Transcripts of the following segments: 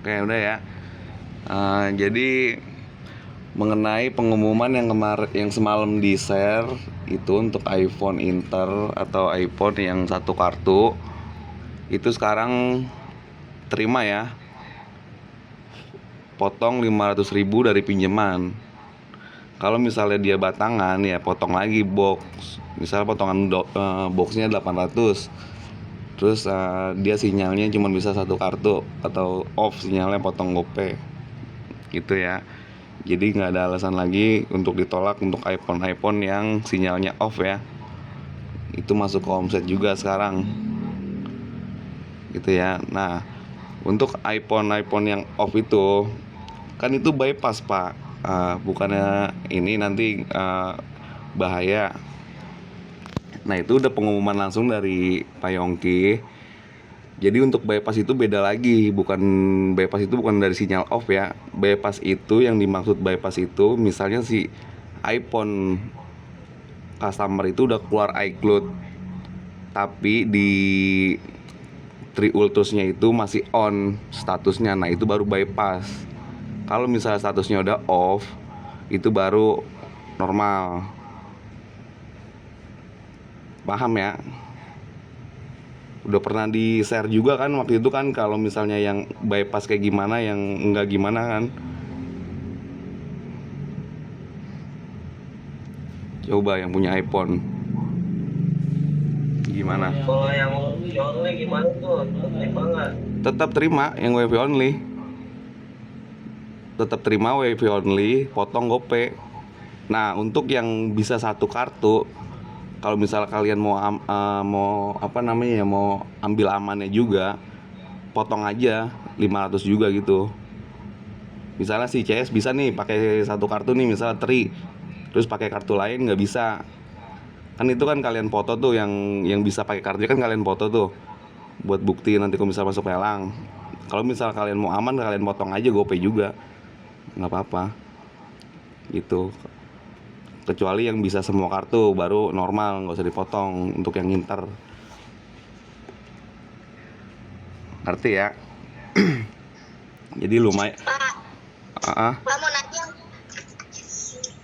Oke, udah ya. Jadi mengenai pengumuman yang yang semalam di share itu untuk iPhone Inter atau iPhone yang satu kartu, itu sekarang terima ya, potong 500.000 dari pinjaman. Kalau misalnya dia batangan ya potong lagi box. Misalnya potongan boxnya 800. Terus dia sinyalnya cuma bisa satu kartu atau off sinyalnya, potong GoPay gitu ya. Jadi nggak ada alasan lagi untuk ditolak untuk iPhone yang sinyalnya off ya. Itu masuk ke omset juga sekarang gitu ya. Nah, untuk iPhone yang off itu kan itu bypass Pak, bukannya ini nanti bahaya. Nah, itu udah pengumuman langsung dari Pak Yongki. Jadi untuk bypass itu beda lagi, bypass itu bukan dari sinyal off ya. Bypass itu, yang dimaksud bypass itu misalnya si iPhone customer itu udah keluar iCloud, tapi di Tri Ultrasnya itu masih on statusnya. Nah, itu baru bypass. Kalau misalnya statusnya udah off, itu baru normal. Paham ya? Udah pernah di share juga kan waktu itu kan, kalau misalnya yang bypass kayak gimana, yang enggak gimana kan. Coba yang punya iPhone gimana? Kalau yang wifi only gimana tuh? Tetap terima nggak? Tetap terima yang WiFi only. Tetap terima WiFi only, potong GoPay. Nah, untuk yang bisa satu kartu, kalau misal kalian mau apa namanya ya, mau ambil amannya juga, potong aja 500 juga gitu. Misalnya si CS bisa nih pakai satu kartu nih, misalnya Tri, terus pakai kartu lain nggak bisa. Kan itu kan kalian foto tuh, yang bisa pakai kartu kan kalian foto tuh buat bukti nanti kalau misal masuk lelang. Kalau misal kalian mau aman, kalian potong aja GoPay juga, nggak apa-apa gitu. Kecuali yang bisa semua kartu baru normal, nggak usah dipotong untuk yang Inter. Ngerti ya? Jadi lumayan. Pak, Pak mau nanya,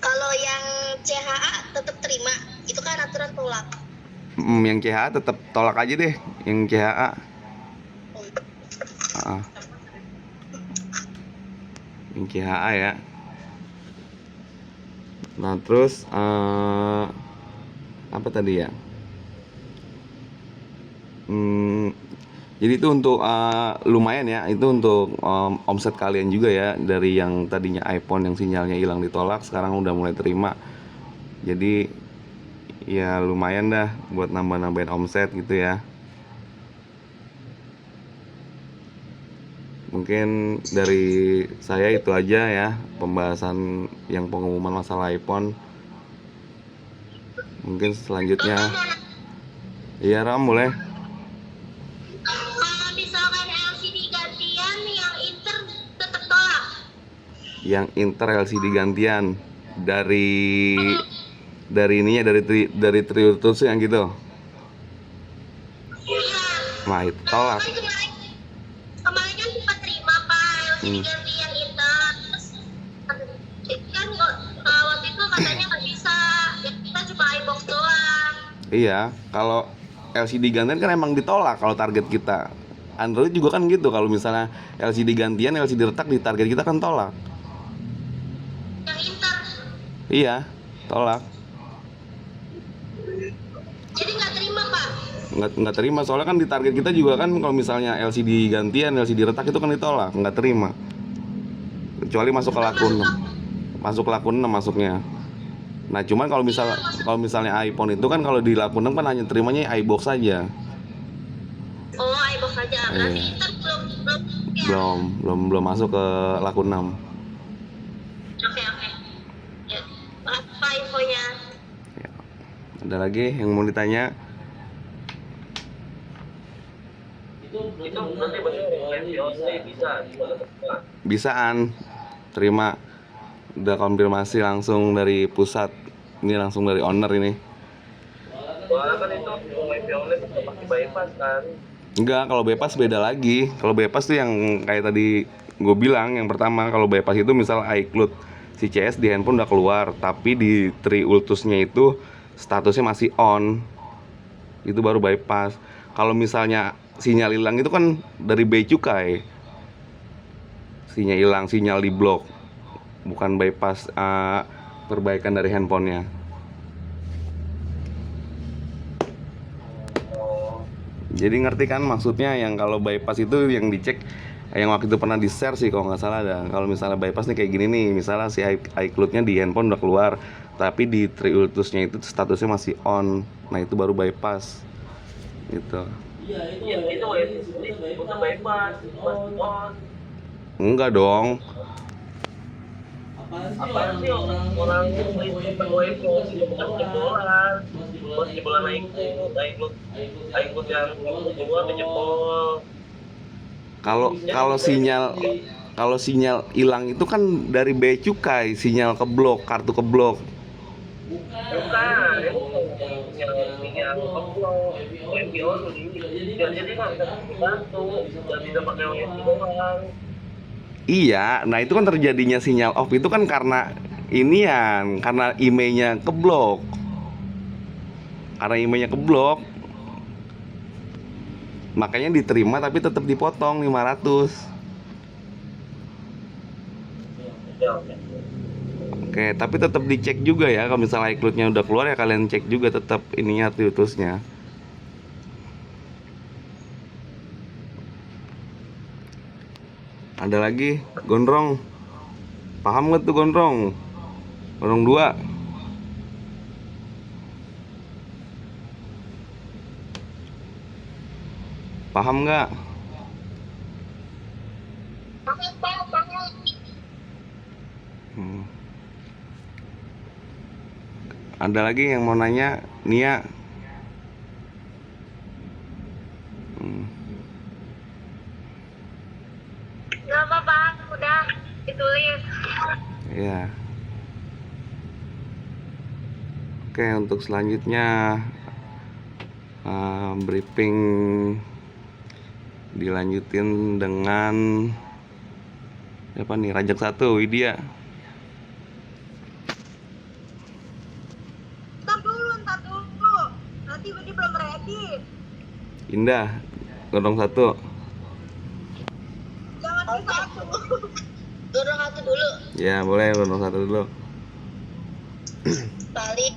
kalau yang CHA tetap terima, itu kan aturan tolak. Yang CHA tetap tolak aja deh, yang CHA. Yang CHA ya. Nah, terus apa tadi ya? Jadi itu untuk lumayan ya, itu untuk omset kalian juga ya, dari yang tadinya iPhone yang sinyalnya hilang ditolak, sekarang udah mulai terima. Jadi ya lumayan dah buat nambah-nambahin omset gitu ya. Mungkin dari saya itu aja ya, pembahasan yang pengumuman masalah iPhone. Mungkin selanjutnya, iya Ram, boleh. Kalau misalkan LCD gantian, yang Inter tetap tolak. Yang Inter LCD gantian dari ininya, dari Triutus yang gitu. Iya. Nah, itu tolak. Kan kemarin kan sempat terima Pak LCD gantian Inter. Terus kan waktu itu katanya nggak bisa, ya kita cuma iBox doang. Iya, kalau LCD gantian kan emang ditolak kalau target kita. Android juga kan gitu, kalau misalnya LCD gantian, LCD retak di target kita kan tolak. Yang Inter. Iya, tolak. Jadi nggak terima Pak. Nggak terima, soalnya kan di target kita juga kan, kalau misalnya LCD gantian, LCD retak itu kan ditolak, nggak terima. Kecuali masuk ke laku 6. Masuk ke laku 6 masuknya. Nah, cuman kalau misalnya iPhone itu kan, kalau di laku 6 kan hanya terimanya iBox saja. Oh, iBox aja. Berarti Iya. Inter belum ya? Belum masuk ke laku 6. Oke. Ya, apa infonya? Ya. Ada lagi yang mau ditanya? Itu nanti wifi only bisa. Bisaan, terima. Udah konfirmasi langsung dari pusat. Ini langsung dari owner ini. Soalnya kan itu wifi only tetap pakai bypass kan. Enggak, kalau bypass beda lagi. Kalau bypass tuh yang kayak tadi gue bilang yang pertama kalau bypass itu misal iCloud si CS di handphone udah keluar, tapi di Triultusnya itu statusnya masih on, itu baru bypass. Kalau misalnya sinyal hilang itu kan dari bea cukai, sinyal hilang, sinyal di blok, bukan bypass perbaikan dari handphonenya. Jadi ngerti kan maksudnya, yang kalau bypass itu yang dicek, yang waktu itu pernah di share sih kalau nggak salah ada. Kalau misalnya bypass nih kayak gini nih, misalnya si iCloud-nya di handphone udah keluar, tapi di Triultusnya itu statusnya masih on, nah itu baru bypass gitu. Iya, itu bukan bypass, masih on. Enggak dong, Apaan sih orang WiFi bukan jebolan. Bos jebolan iCloud yang keluar jebol. kalau sinyal hilang itu kan dari bea cukai, sinyal keblok, kartu keblok. Bukan, yang keblok, WiFi only. Jadi nggak bisa dibantu, nggak bisa pakai WiFi doang. Iya, nah itu kan terjadinya sinyal off itu kan karena inian, karena emailnya keblok. Karena emailnya keblok, makanya diterima tapi tetap dipotong 500. Ya, oke. Oke, tapi tetap dicek juga ya. Kalau misalnya iCloud-nya udah keluar ya kalian cek juga tetap ininya, Triultusnya. Ada lagi gondrong. Paham nggak tuh gondrong? Gondrong 2. Paham nggak? Hmm. Ada lagi yang mau nanya, Nia? Hmm. Nggak apa-apa, udah ditulis. Ya. Oke, untuk selanjutnya briefing dilanjutin dengan apa nih, Rajak 1, Widya. Ntar dulu. Nanti Budi belum ready. Indah, gondrong 1. Jangan di satu. Dorong satu dulu. Ya boleh, gondrong 1 dulu. Paling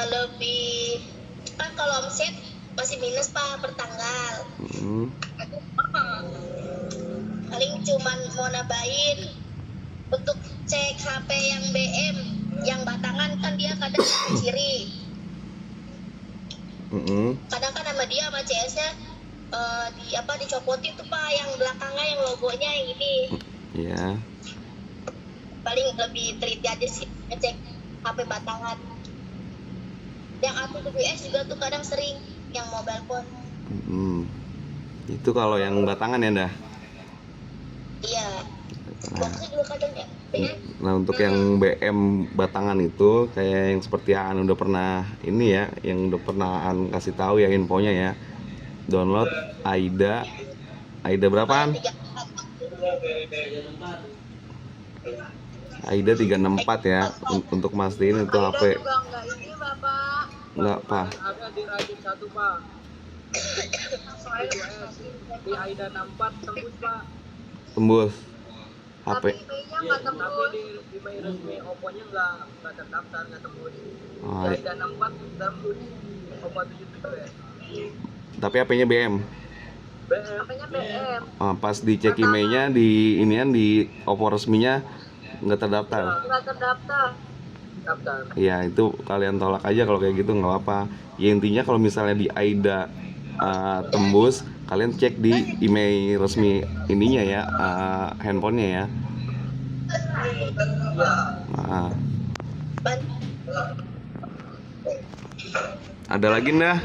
lebih kan kalau omset masih minus Pak per tanggal. Paling cuman mau nambahin untuk cek HP yang BM, yang batangan kan dia kadang ciri. Kadang kan sama dia sama CS-nya dicopotin tuh Pak, yang belakangnya yang logonya yang ini. Iya. Paling lebih teliti aja sih ngecek HP batangan. Yang A2WS juga tuh kadang sering yang mobile phone. Itu kalau yang batangan ya, Dah? Iya. Boxnya juga kadang ya. Nah, untuk yang BM batangan itu kayak yang seperti Aan udah pernah ini ya, yang udah pernah Aan kasih tahu ya infonya ya. Download AIDA berapaan? AIDA 364 ya, untuk mastiin itu HP. Juga enggak ini Bapak. Enggak, Pak. Ada di Rajin 1 Pak. Di AIDA 64 tembus Pak. Tembus. HP. Tapi emailnya nggak Tapi tembus. di email resmi Oppo-nya nggak terdaftar, nggak tembus. Oh, Di AIDA 64 tembus. Oppo 7 ya. tapi HP-nya BM. BM. HP-nya BM. Pas dicek emailnya di inian di Oppo resminya nggak terdaftar. Nggak terdaftar. Daftar. Ya itu kalian tolak aja kalau kayak gitu, nggak apa-apa. Ya intinya kalau misalnya di AIDA tembus, kalian cek di email resmi ininya ya, handphonenya ya. Nah, ada lagi nggak?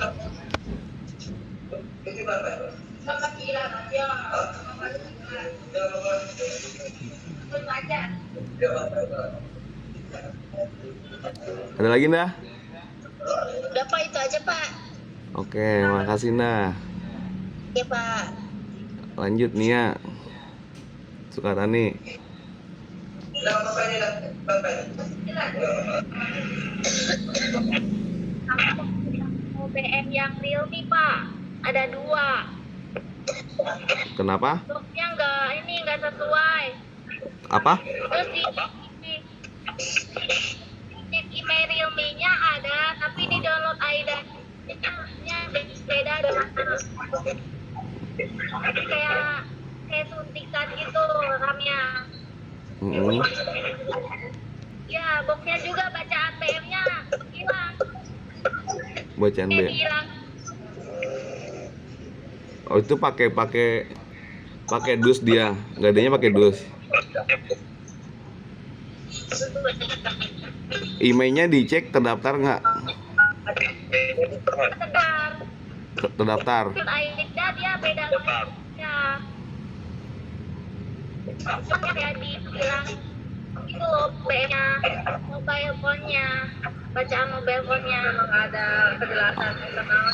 Ada lagi nggak? Udah Pak, itu aja Pak. Oke, makasih nah. Ya Pak. Lanjut Nia. Sukatani. Mau BM yang Realme Pak, ada 2. Kenapa? Boxnya nggak sesuai. Apa? Terus di email Realme-nya ada, tapi di download AIDA-nya beda dengan kayak suntikan gitu RAM-nya. Ya, boxnya juga baca ATM-nya hilang. Bacaan B. Hilang. Oh, itu pakai dus dia. Gadenya pakai dus. Emailnya dicek terdaftar nggak? Terdaftar. AIDA dia beda lagi. Ya. Kayak dibilang itu B-nya mobile phone-nya, bacaan mobile phone-nya ada kejelasan internal.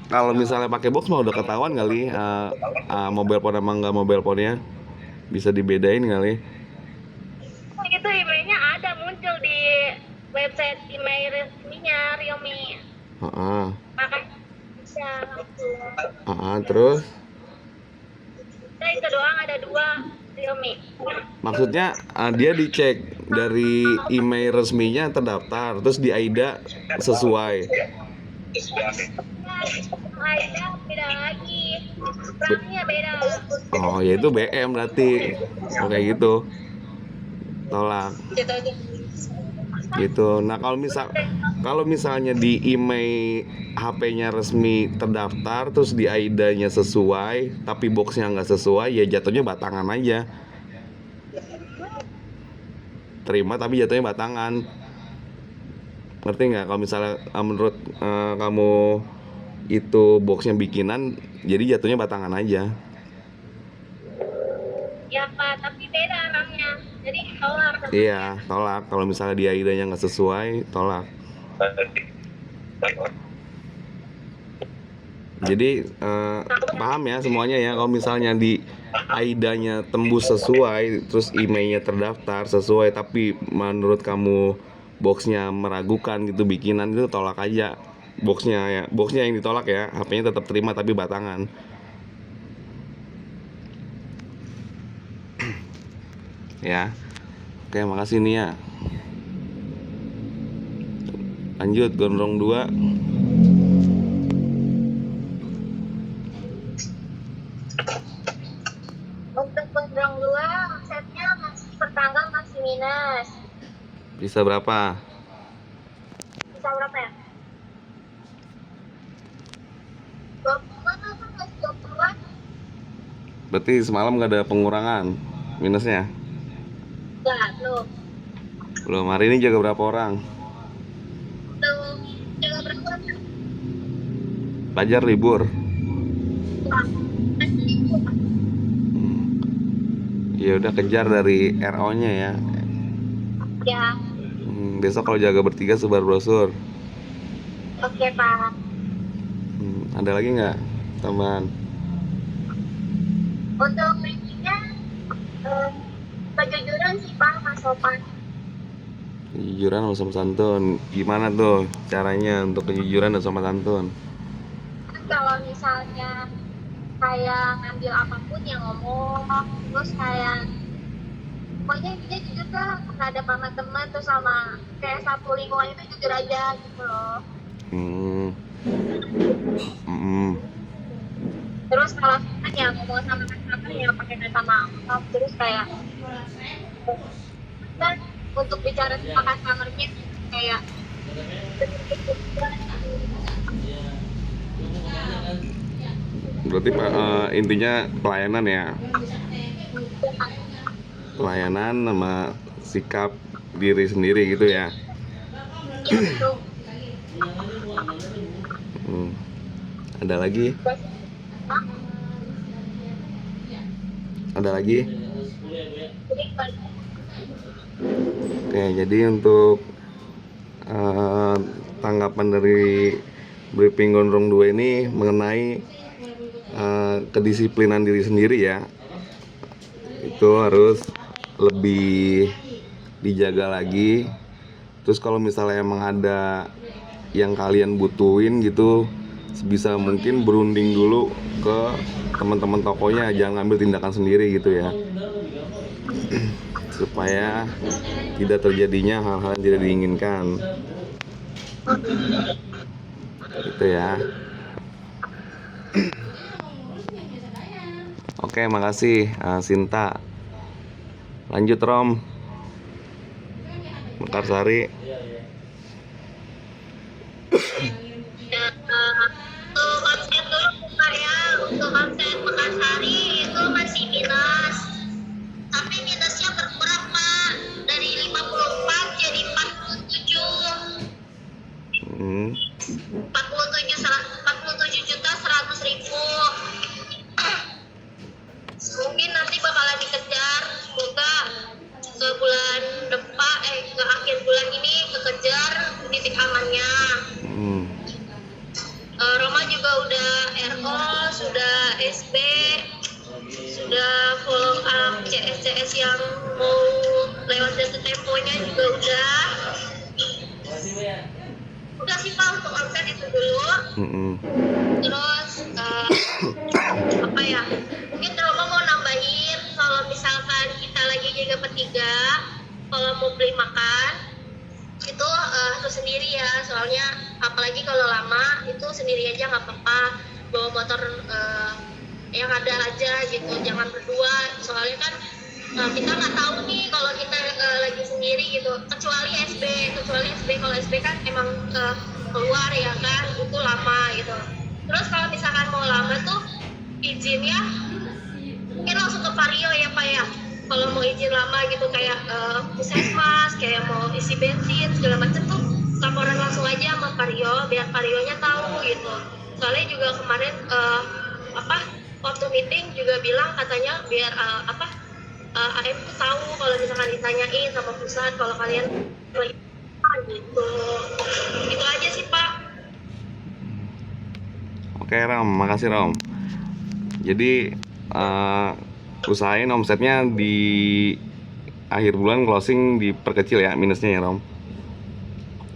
Kalau misalnya pakai box mah udah ketahuan kali mobile phone emang nggak mobile phone-nya, bisa dibedain kali. Itu emailnya ada muncul di website email resminya Realme. Makanya bisa langsung. Terus Nah, itu doang, ada 2 Realme. maksudnya dia dicek dari email resminya terdaftar, terus di AIDA sesuai. AIDA beda lagi, RAM-nya beda. Oh, ya itu BM berarti. Oh, kayak gitu. Tolak. Gitu. Nah, kalau misalnya di email HP-nya resmi terdaftar, terus di AIDA-nya sesuai, tapi boxnya nggak sesuai, ya jatuhnya batangan aja. Terima tapi jatuhnya batangan. Ngerti nggak? Kalau misalnya menurut kamu itu boxnya bikinan, jadi jatuhnya batangan aja. Ya Pak, tapi beda RAM-nya, jadi tolak. Iya, tolak. Kalau misalnya di AIDA-nya nggak sesuai, tolak. Jadi paham ya semuanya ya. Kalau misalnya di AIDA-nya tembus sesuai, terus emailnya terdaftar sesuai, tapi menurut kamu boxnya meragukan gitu bikinan, itu tolak aja boxnya ya. Boxnya yang ditolak ya, HP-nya tetap terima tapi batangan. Ya. Oke, makasih nih ya. Lanjut gondrong 2. Untuk gondrong 2, omsetnya masih pertanggal masih minus. Bisa berapa? Bisa berapa ya? 20-an atau masih 20-an? Berarti semalam nggak ada pengurangan minusnya? Enggak, belum. Belum. Hari ini jaga berapa orang? Belum. Jaga berapa? Pelajar libur. Ya udah, kejar dari RO-nya ya. Ya, Besok kalau jaga bertiga sebar brosur. oke Pak. Ada lagi nggak tambahan? Untuk prinsipnya kejujuran sih Pak, Mas Sopan. Kejujuran sama sopan santun. Gimana tuh caranya untuk kejujuran dan sopan santun? Kalau misalnya kayak ngambil apapun yang ngomong, terus kayak pokoknya dia jujur lah terhadap sama teman, terus sama kayak satu lingkungan itu jujur aja gitu loh. Terus kalau ya ngomong sama teman ya pakai kata maaf, terus kayak kan untuk bicara sama customer-nya kayak Berarti intinya pelayanan ya. Pelayanan sama sikap diri sendiri gitu ya. gitu. Ada lagi? Ada lagi? Oke, jadi untuk tanggapan dari briefing gondrong 2 ini mengenai kedisiplinan diri sendiri ya. itu harus lebih dijaga lagi. Terus kalau misalnya emang ada yang kalian butuhin gitu, sebisa mungkin berunding dulu ke teman-teman tokonya, jangan ngambil tindakan sendiri gitu ya, supaya tidak terjadinya hal-hal yang tidak diinginkan gitu ya. Oke, makasih Sinta. Lanjut Rom, Mekarsari. Ya, untuk omset dulu Kak ya, untuk omset Mekarsari itu masih minus. Tapi minusnya berkurang Pak, dari 54 jadi 47. 47 juta 100.000. Mungkin nanti bakalan dikejar, semoga ke bulan depan ke akhir bulan ini kekejar titik amannya. Roma juga udah RO, sudah SB, sudah follow up CS yang mau lewat data temponya juga udah sih Pak untuk omset itu dulu. Terus apa ya, mungkin Roma mau nambahin kalau misalkan kita lagi jaga bertiga, kalau mau beli makan itu harus sendiri ya, soalnya apalagi kalau lama itu sendiri aja nggak apa-apa, bawa motor yang ada aja gitu, jangan berdua, soalnya kan kita nggak tahu nih kalau kita lagi sendiri gitu, kecuali SB kalau SB kan emang keluar ya kan, itu lama gitu. Terus kalau misalkan mau lama tuh izinnya mungkin langsung ke Vario ya Pak ya, kalau mau izin lama gitu kayak puskesmas, kayak mau isi bensin segala macam tuh laporan langsung aja sama Vario, biar Varionya tahu gitu. Soalnya juga kemarin waktu meeting juga bilang katanya biar AM tuh tahu kalau misalkan ditanyain sama pusat kalau kalian gitu. Itu aja sih Pak. Oke Rom, makasih Rom. Jadi usahain omsetnya di akhir bulan closing diperkecil ya minusnya ya Rom.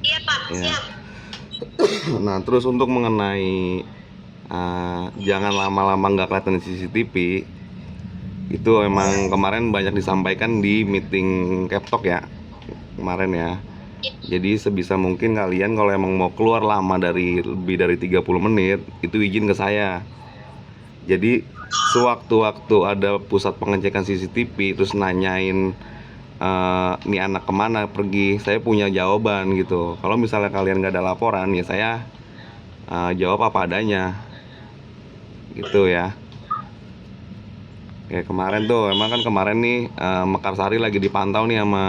Iya Pak, Ya. siap. Nah terus untuk mengenai jangan lama-lama nggak kelihatan di CCTV, itu emang kemarin banyak disampaikan di meeting Captalk ya kemarin ya. Jadi sebisa mungkin kalian kalau emang mau keluar lama dari lebih dari 30 menit itu izin ke saya. Jadi sewaktu-waktu ada pusat pengecekan CCTV terus nanyain nih anak kemana pergi, saya punya jawaban gitu. Kalau misalnya kalian nggak ada laporan ya saya jawab apa adanya gitu ya. Kayak kemarin tuh emang kan kemarin nih Mekarsari lagi dipantau nih sama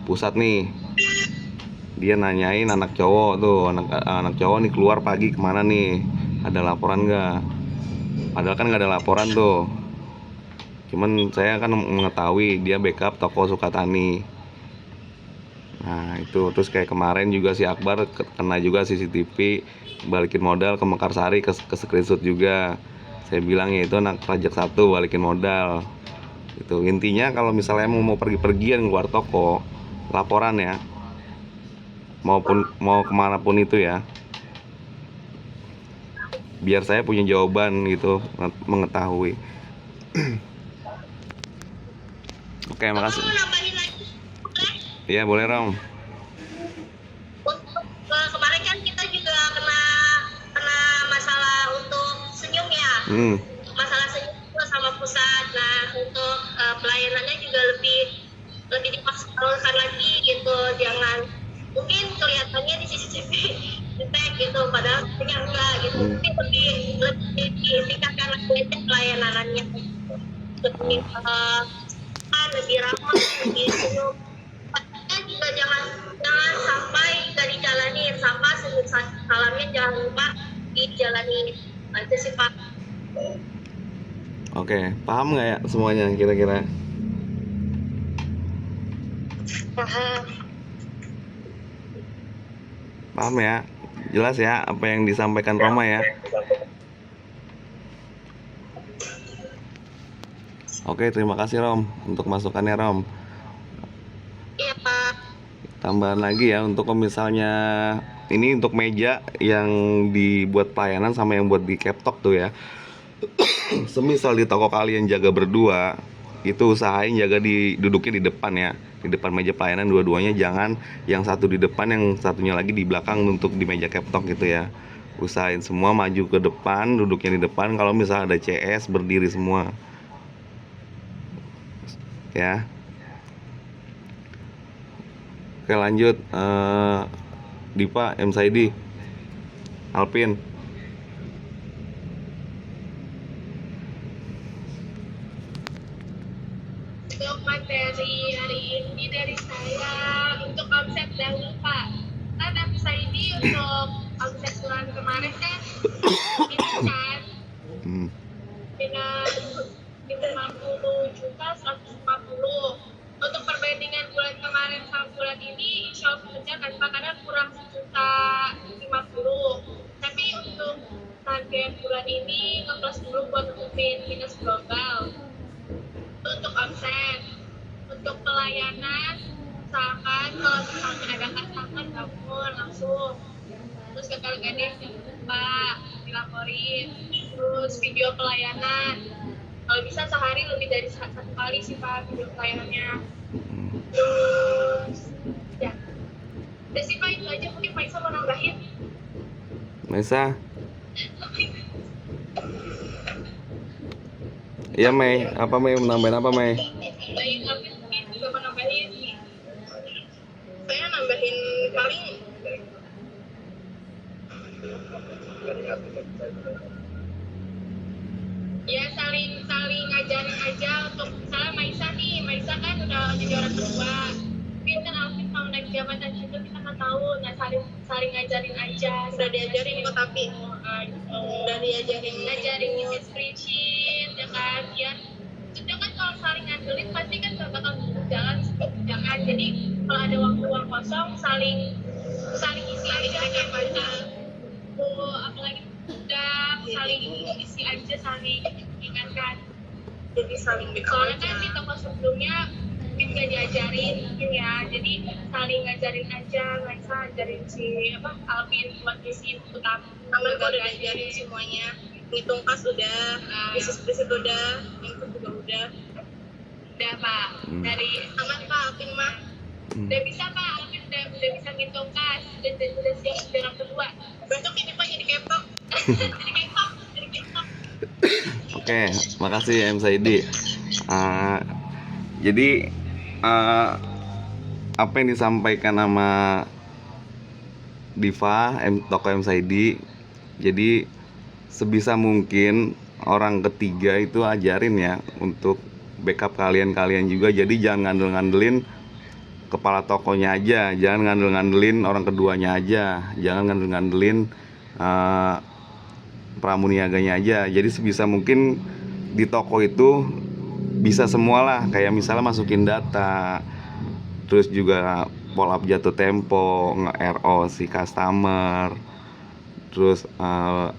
pusat nih. Dia nanyain anak cowok tuh, anak cowok nih keluar pagi kemana nih, ada laporan nggak? Padahal kan nggak ada laporan tuh. Cuman saya kan mengetahui dia backup toko Sukatani. Nah itu terus kayak kemarin juga si Akbar kena juga CCTV, balikin modal ke Mekarsari, ke screenshot juga. Saya bilang ya itu anak Rajak 1 balikin modal. Itu intinya kalau misalnya mau pergi-pergian keluar toko, laporan ya. Maupun mau kemanapun itu ya, biar saya punya jawaban gitu, mengetahui. Oke, makasih. Mau nambahin lagi? Boleh? Iya boleh Rom. Untuk kemarin kan kita juga kena masalah untuk senyum ya. Masalah senyum sama pusat. Nah untuk pelayanannya juga lebih dimaksimalkan lagi gitu, jangan mungkin kelihatannya di CCTV detek gitu padahal sebenarnya enggak gitu, tapi lebih ditingkatkan lagi aja pelayanannya, lebih lebih ramah, lebih senyum. Juga jangan sampai nggak dijalanin, sama senyum salamnya jangan lupa dijalanin aja sih Pak. Oke, paham nggak ya semuanya kira-kira? Paham ya? Jelas ya apa yang disampaikan Roma ya? Oke, terima kasih Rom untuk masukannya Rom. Iya Pak. Tambahan lagi ya untuk kalau misalnya ini untuk meja yang dibuat pelayanan sama yang buat di Captok tuh ya. Semisal di toko kalian jaga berdua, itu usahain jaga duduknya di depan ya, di depan meja pelayanan dua-duanya, jangan yang satu di depan yang satunya lagi di belakang untuk di meja Captok gitu ya. Usahain semua maju ke depan, duduknya di depan. Kalau misalnya ada CS berdiri semua ya. Oke lanjut, Dipa, M. Saidi, Alpin. Untuk materi hari ini dari saya untuk konsep dahulu Pak. Kan saya ini untuk konsep bulan kemarin kan ini kan Hmm. dengan 50 juta 150. Untuk perbandingan bulan kemarin sama bulan ini insya Allah benar kan Pak, karena kurang 1.050. Tapi untuk target bulan ini ngeplus dulu buat nutupin minus global. Untuk omset, untuk pelayanan, misalkan kalau misalnya ada customer bangun langsung, terus gagal gede Pak dilaporin, terus video pelayanan, kalau bisa sehari lebih dari satu kali sih Pak video pelayanannya. Terus ya udah sih Pak, itu aja. Mungkin Pak Isa mau nambahin. Maisa. Iya Mei, apa Mei, menambahin apa Mei? Nambahin apa mungkin juga mau nambahin. Saya nambahin paling ya saling ngajarin aja. Untuk misalnya Maisa nih, Maisa kan udah jadi orang kedua, mungkin kan Alvin mau naik jabatan juga kita nggak tahu. Nah saling ngajarin aja. Udah diajarin kok, tapi udah ngajarin bisnis prinsip ya kan, biar sudah kan kalau saling ngandelin pasti kan gak bakal jalan jangan. Jadi kalau ada waktu kosong saling isi aja kayak mana apalagi udah saling isi aja, saling ingatkan. Jadi saling soalnya kan di toko sebelumnya mungkin gak diajarin mungkin ya, jadi saling ngajarin aja. Maisa ngajarin si Alvin buat isi utama, aman kok udah diajarin semuanya. Ngitung kas udah, bisnis udah, itu juga udah Pak. Dari aman Pak Alvin mah udah bisa Pak, Alvin udah bisa ngitung kas, udah siap orang kedua. Besok ini Pak jadi Captok. jadi Captok. Oke, makasih M. Saidi. Jadi apa yang disampaikan sama Diva, toko M. Saidi, jadi sebisa mungkin orang ketiga itu ajarin ya untuk backup kalian juga. Jadi jangan ngandel-ngandelin kepala tokonya aja, jangan ngandel-ngandelin orang keduanya aja, jangan ngandel-ngandelin pramuniaganya aja. Jadi sebisa mungkin di toko itu bisa semualah, kayak misalnya masukin data, terus juga follow up jatuh tempo, nge-RO si customer, terus follow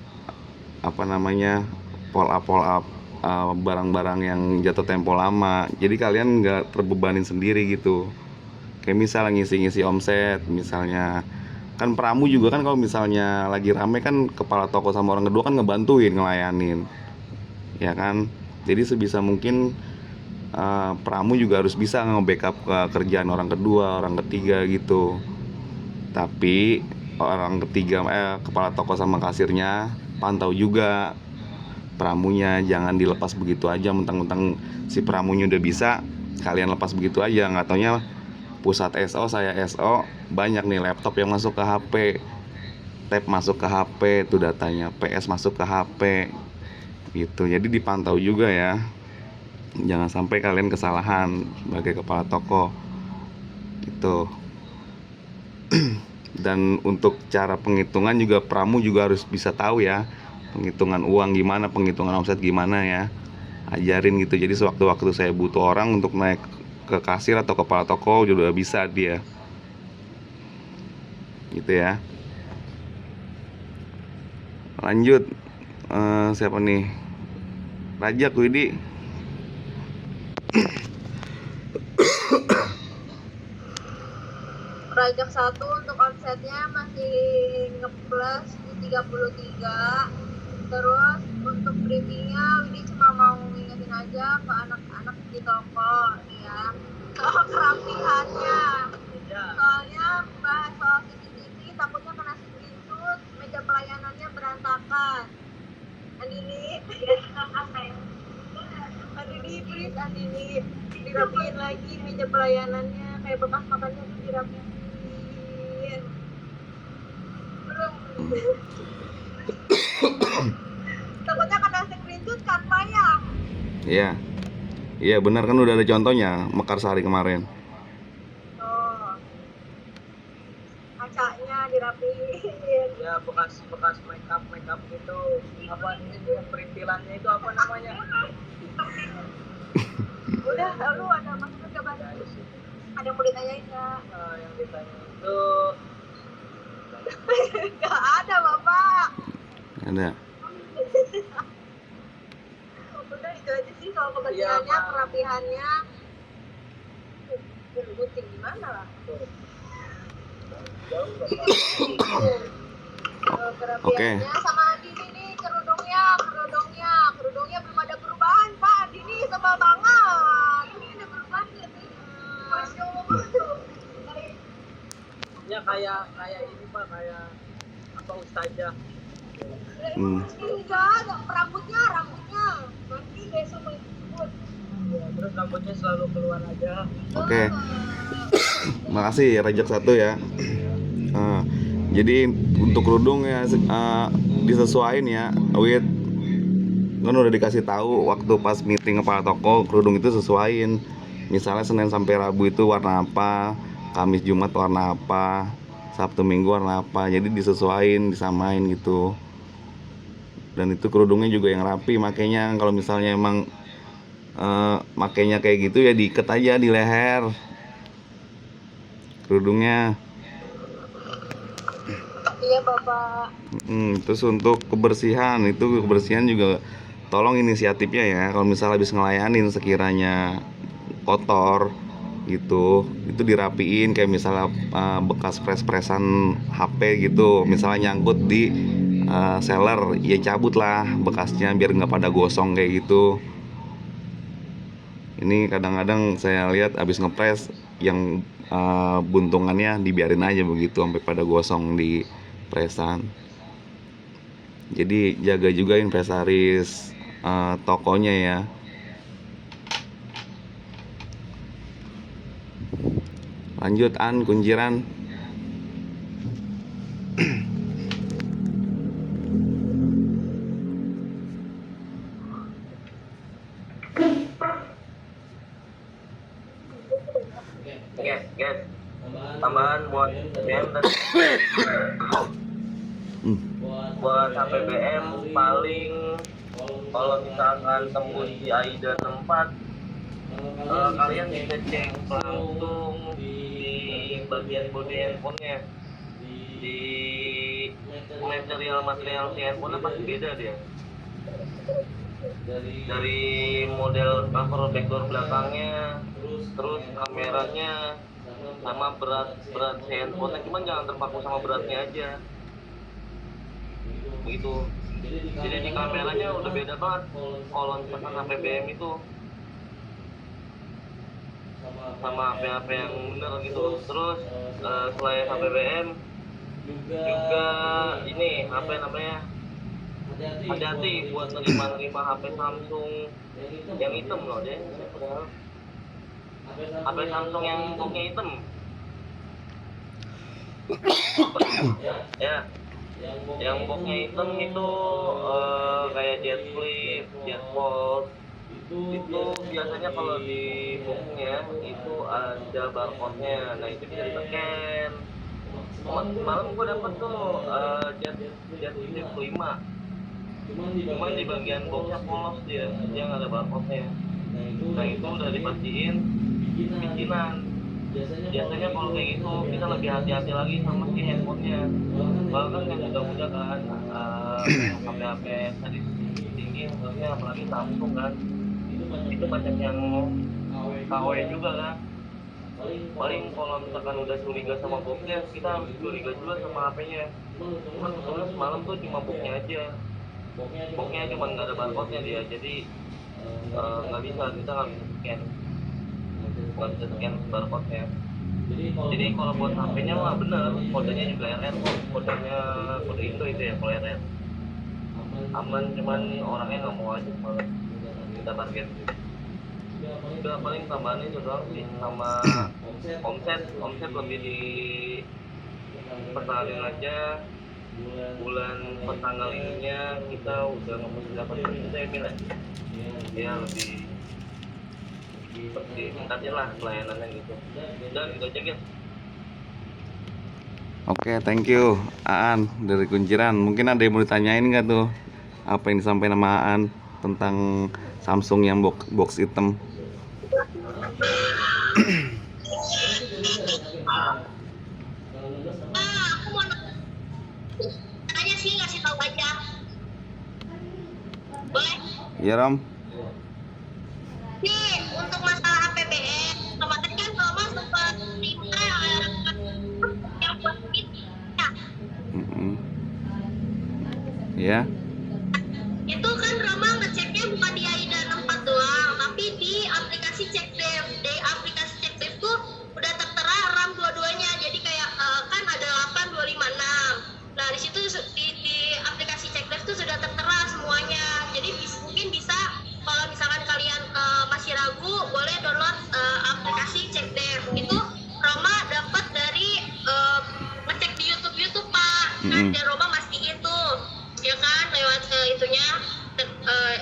up barang-barang yang jatuh tempo lama. Jadi kalian nggak terbebanin sendiri gitu. Kayak misalnya ngisi-ngisi omset, misalnya kan pramu juga kan kalau misalnya lagi rame kan kepala toko sama orang kedua kan ngebantuin ngelayanin, ya kan. Jadi sebisa mungkin pramu juga harus bisa nge-backup ke kerjaan orang kedua, orang ketiga gitu. Tapi orang ketiga kepala toko sama kasirnya pantau juga pramunya, jangan dilepas begitu aja mentang-mentang si pramunya udah bisa kalian lepas begitu aja. Nggak taunya pusat SO, saya SO, banyak nih laptop yang masuk ke HP, tab masuk ke HP, tuh datanya, PS masuk ke HP gitu. Jadi dipantau juga ya, jangan sampai kalian kesalahan sebagai kepala toko gitu. Dan untuk cara penghitungan juga pramu juga harus bisa tahu ya, penghitungan uang gimana, penghitungan omset gimana ya, ajarin gitu. Jadi sewaktu-waktu saya butuh orang untuk naik ke kasir atau kepala toko juga bisa dia gitu ya. Lanjut, siapa nih? Rajak Widi. Rajak 1 untuk omsetnya masih ngeplus di 33. Terus untuk briefingnya Widi cuma mau ngingetin aja ke anak-anak di toko ya soal kerapihannya. Soalnya bahas soal CCTV takutnya kena screenshot, meja pelayanannya berantakan. Andini please Andini dirapiin lagi meja pelayanannya, kayak bekas makannya tuh dirapiin. Belum. Takutnya kena screenshot kan payah. Iya. Iya benar kan udah ada contohnya Mekarsari kemarin. Oh. Kacanya dirapiin. Ya bekas make up gitu. Apa ini yang perintilannya itu apa namanya? Udah, lu ada masukan ke Bang? Ada yang mau ditanyain nggak? Yang ditanya itu Nggak ada, Bapak. Ada. Udah itu aja sih soal kebersihannya, Iya, Pak. kerapihannya. Gunting gimana lah? Kerapihannya sama Andini nih kerudungnya belum ada perubahan Pak. Andini sebel banget. Ini ada perubahan nggak sih? Masya Allah. ya kayak ini Pak, kayak apa ustazah. Enggak, rambutnya. Nanti besok mau ikut. Ya, terus rambutnya selalu keluar aja. Oke. Makasih Rajak 1 ya. Jadi untuk kerudung ya disesuaiin ya. Wid kan udah dikasih tahu waktu pas meeting kepala toko, kerudung itu sesuaiin. Misalnya Senin sampai Rabu itu warna apa, Kamis Jumat warna apa, Sabtu Minggu warna apa. Jadi disesuaiin, disamain gitu. Dan itu kerudungnya juga yang rapi. Makanya kalau misalnya emang makainya kayak gitu ya diikat aja di leher kerudungnya. Iya Bapak. Terus untuk kebersihan juga tolong inisiatifnya ya. Kalau misalnya habis ngelayanin sekiranya kotor gitu, itu dirapiin. Kayak misalnya bekas pres-presan HP gitu, misalnya nyangkut di seller, ya cabut lah bekasnya biar nggak pada gosong kayak gitu. Ini kadang-kadang saya lihat habis ngepres yang buntungannya dibiarin aja begitu sampai pada gosong di presan. Jadi jaga juga inventaris tokonya ya. Lanjut Kunjiran. Guys, tambahan buat BM dan buat HPBM paling kalau misalkan tembus di AIDA tempat, kalian bisa cek langsung di bagian body handphonenya. Di material si handphonenya pasti beda dia. Dari model cover backdoor belakangnya, terus kameranya, sama berat si handphonenya. Cuman jangan terpaku sama beratnya aja begitu. Jadi di kameranya udah beda banget kalau misalkan HPBM itu sama HP-HP yang bener gitu. Terus selain HPBM juga ini apa namanya, hati-hati buat nerima HP Samsung yang hitam loh deh. HP Samsung yang boxnya hitam ya, yang boxnya hitam itu kayak Jet Flip, Jet Fold itu biasanya kalau di boxnya itu ada barcode-nya. Nah itu bisa di-scan. Semalam gua dapet tuh Jet Flip 5, cuman di bagian boxnya polos dia nggak ada barcode-nya. Nah itu udah dipastiin bikinan. Biasanya kalau kayak gitu kita lebih hati-hati lagi sama si handphonenya. Bahkan yang muda-muda kan HP tadi tinggi harusnya, apalagi Samsung kan, itu banyak yang KW juga kan. Paling kalau misalkan udah curiga sama boxnya, kita harus curiga juga sama HP-nya. Cuma sebenarnya semalam tuh cuma boxnya aja. Boxnya cuma nggak ada barcode-nya dia, jadi nggak bisa, kita nggak bisa scan, barcode-nya. Jadi kalau buat HP-nya mah bener, kodenya juga RR kok, kodenya kode Indo itu ya kalau RR. Aman, cuman orangnya nggak mau aja malah kita target. Udah paling tambahan itu doang sih, sama omset lebih di pertahanin aja. Bulan pertanggal ininya kita udah ngomong 8 juta ya Mil, ya lebih tingkatin lah pelayanannya gitu. Dan gitu aja guys. Oke, thank you Aan dari Kunciran. Mungkin ada yang mau ditanyain nggak tuh apa yang disampaikan sama Aan tentang Samsung yang box hitam? Aku mau nanya sih, ngasih tahu aja. Boleh? Iya Rom. Nih, untuk masalah APBN, kemarin kan Roma sempat minta yang buat itu. Ya, Ya. itu kan Roma ngeceknya bukan di AIDA 64 doang, tapi di aplikasi CekDev. Di aplikasi CekDev tuh udah tertera RAM dua-duanya. Jadi kayak kan ada 8, 256. Nah, di situ di aplikasi CekDev tuh sudah tertera semuanya. Jadi mungkin bisa kalau misalkan kalian masih ragu, boleh download aplikasi CekDev. Itu Roma dapat dari ngecek di YouTube Pak. Kan dan Roma masih itu, ya kan, lewat itunya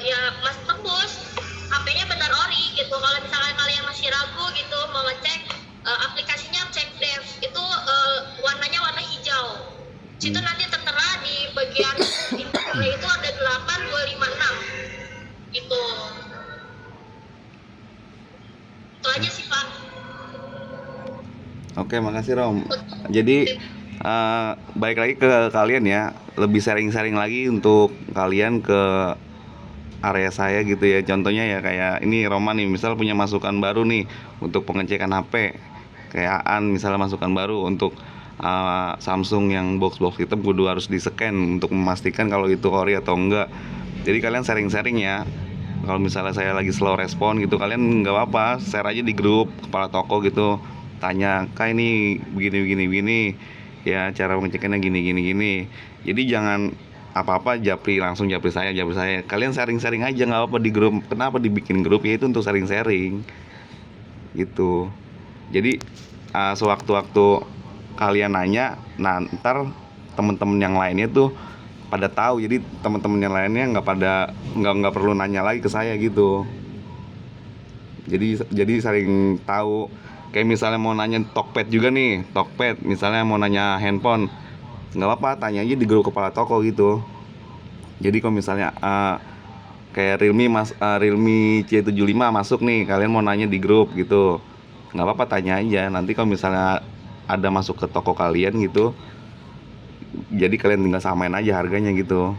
ya Mas tembus HP-nya benar ori gitu. Kalau misalkan kalian masih ragu gitu mau ngecek aplikasinya CekDev, itu warnanya warna hijau. Situ nanti tertera di bagian infonya itu ada 8, 256 gitu. Itu aja sih Pak. Oke, makasih Rom. Jadi balik lagi ke kalian ya, lebih sharing-sharing lagi untuk kalian ke area saya gitu ya. Contohnya ya kayak ini Roman nih, misal punya masukan baru nih untuk pengecekan HP. Kayak Aan misalnya masukan baru untuk Samsung yang box hitam kudu harus di-scan untuk memastikan kalau itu ori atau enggak. Jadi kalian sharing-sharing ya. Kalau misalnya saya lagi slow respon gitu, kalian nggak apa-apa, share aja di grup kepala toko gitu. Tanya, "Kak ini begini. Ya cara pengecekannya gini. Jadi jangan apa-apa langsung japri saya. Kalian sharing-sharing aja, nggak apa-apa di grup. Kenapa dibikin grup? Ya itu untuk sharing-sharing gitu. Jadi sewaktu-waktu kalian nanya, nah ntar temen-temen yang lainnya tuh pada tahu. Jadi temen-temen yang lainnya nggak perlu nanya lagi ke saya gitu. Jadi saling tahu. Kayak misalnya mau nanya Tokped juga nih, misalnya mau nanya handphone, nggak apa-apa, tanya aja di grup kepala toko gitu. Jadi kalau misalnya kayak Realme C75 masuk nih, kalian mau nanya di grup gitu, nggak apa-apa, tanya aja. Nanti kalau misalnya ada masuk ke toko kalian gitu, jadi kalian tinggal samain aja harganya gitu,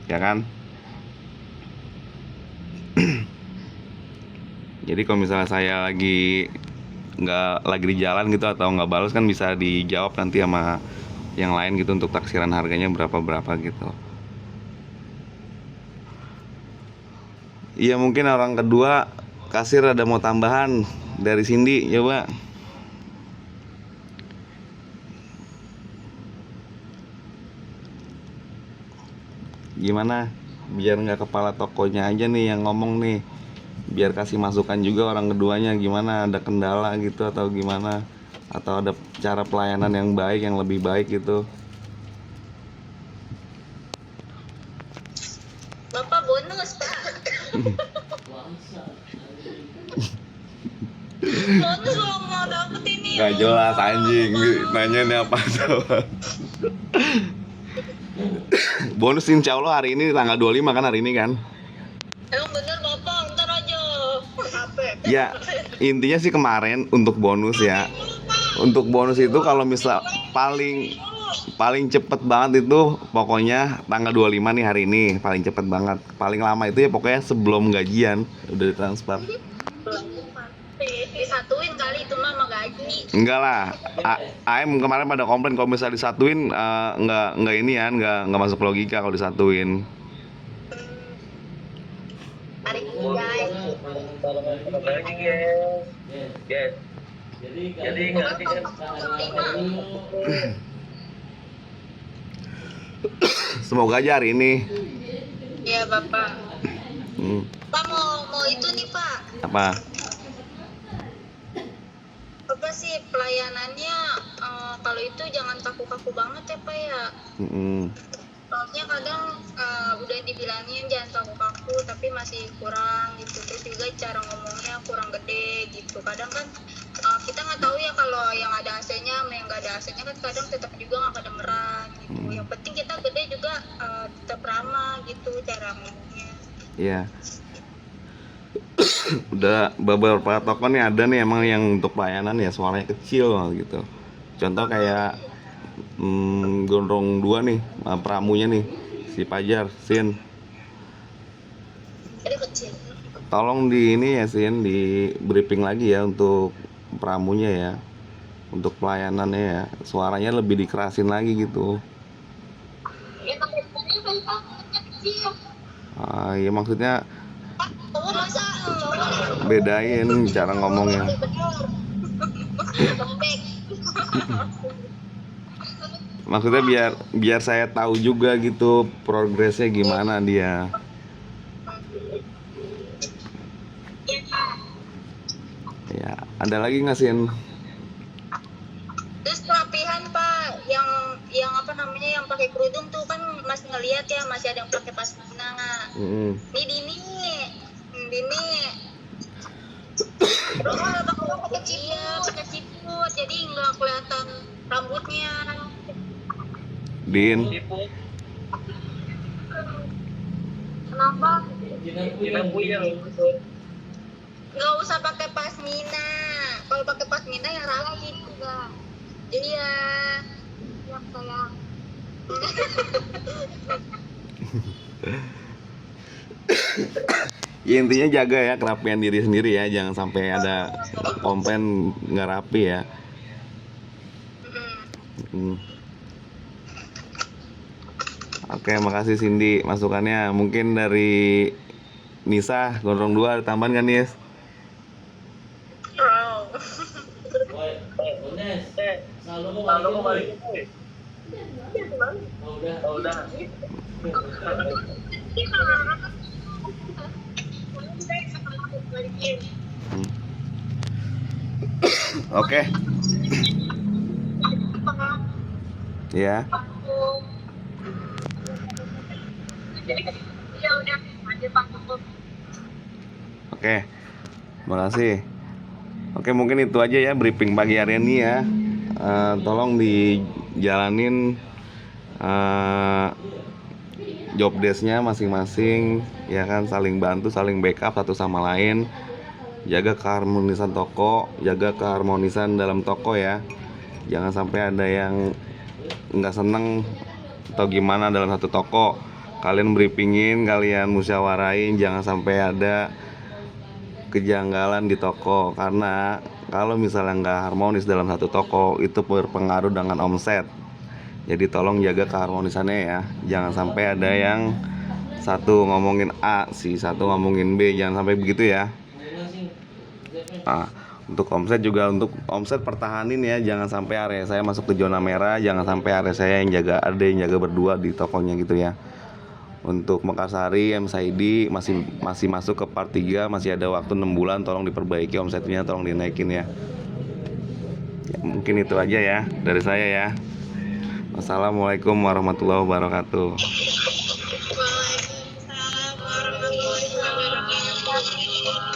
ya kan? Jadi kalau misalnya saya lagi di jalan gitu atau nggak balas kan bisa dijawab nanti sama yang lain gitu untuk taksiran harganya berapa gitu. Iya, mungkin orang kedua kasir ada mau tambahan dari Cindy, coba. Gimana? Biar nggak kepala tokonya aja nih yang ngomong nih. Biar kasih masukan juga orang keduanya, gimana, ada kendala gitu atau gimana, atau ada cara pelayanan yang baik, yang lebih baik gitu. Bapak bonus Pak. Bonus lo mau dapet ini. Gak jelas anjing, nanya nih apa coba. Bonus insya Allah hari ini tanggal 25 kan, hari ini kan. Emang bener Bapak, ntar aja. Ya, intinya sih kemarin untuk bonus ya. Untuk bonus itu kalau misal paling cepet banget itu pokoknya tanggal 25 nih hari ini, paling cepet banget. Paling lama itu ya pokoknya sebelum gajian udah ditransfer. Disatuin kali itu mah sama gaji. Enggak lah, AM kemarin pada komplain kalau misalnya disatuin nggak ini ya, nggak masuk logika kalau disatuin. Tarik guys. Lagi guys. Guys. Jadi nanti kan Semoga aja hari ini. Iya Bapak. Pak mau itu nih Pak. Apa? Apa sih pelayanannya kalau itu jangan kaku-kaku banget ya Pak ya. Soalnya kadang udah dibilangin jangan kaku-kaku tapi masih kurang gitu. Terus juga cara ngomongnya kurang gede gitu. Kadang kan kita nggak tahu ya kalau yang ada AC-nya sama yang nggak ada AC-nya kan kadang tetap juga nggak kedengeran gitu. Yang penting kita gede juga tetap ramah gitu cara ngomongnya. Iya. Udah beberapa toko nih ada nih emang yang untuk pelayanan ya suaranya kecil gitu. Contoh kayak Gondrong 2 nih, pramunya nih, si Pajar, Sin. Jadi kecil. Tolong di ini ya Sin, di briefing lagi ya untuk pramunya ya. Untuk pelayanannya ya, suaranya lebih dikerasin lagi gitu. Ya makanya kan kecil. Ya maksudnya Oh masa bedain cara ngomongnya. lembek. Maksudnya biar saya tahu juga gitu progresnya gimana dia. Ya, ada lagi nggak Sin? Terus kerapihan Pak, yang apa namanya yang pakai kerudung tuh kan masih ngelihat ya masih ada yang pakai pasmina nggak? Nih Dini. Terus kalau pakai ciput, jadi nggak kelihatan rambutnya. Din, siput Kenapa? kita punya Nggak usah pakai pasmina. Kalau pakai pasmina yang rapi juga. Iya. Yang sayang. ya intinya jaga ya kerapian diri sendiri ya, jangan sampai ada komplain nggak rapi ya. Oke, makasih Cindy masukannya. Mungkin dari Nisa, Gondrong 2 ada tambahan kan Nis? Lalu mau balik udah Oke. Ya. Oke. Makasih. Oke, mungkin itu aja ya briefing pagi hari ini ya. Tolong dijalanin job desk-nya masing-masing ya kan, saling bantu, saling backup satu sama lain. Jaga keharmonisan toko, jaga keharmonisan dalam toko ya. Jangan sampai ada yang nggak seneng atau gimana dalam satu toko. Kalian briefingin, kalian musyawarain, jangan sampai ada kejanggalan di toko. Karena kalau misalnya nggak harmonis dalam satu toko, itu berpengaruh dengan omset. Jadi tolong jaga keharmonisannya ya. Jangan sampai ada yang satu ngomongin A, si satu ngomongin B, jangan sampai begitu ya. Untuk omset juga, untuk omset pertahanin ya, jangan sampai area saya masuk ke zona merah, jangan sampai area saya yang jaga, ada yang jaga berdua di tokonya gitu ya. Untuk Mekarsari, MSID masih masuk ke part 3, masih ada waktu 6 bulan, tolong diperbaiki omsetnya, tolong dinaikin ya. Mungkin itu aja ya dari saya ya. Wassalamualaikum warahmatullahi wabarakatuh.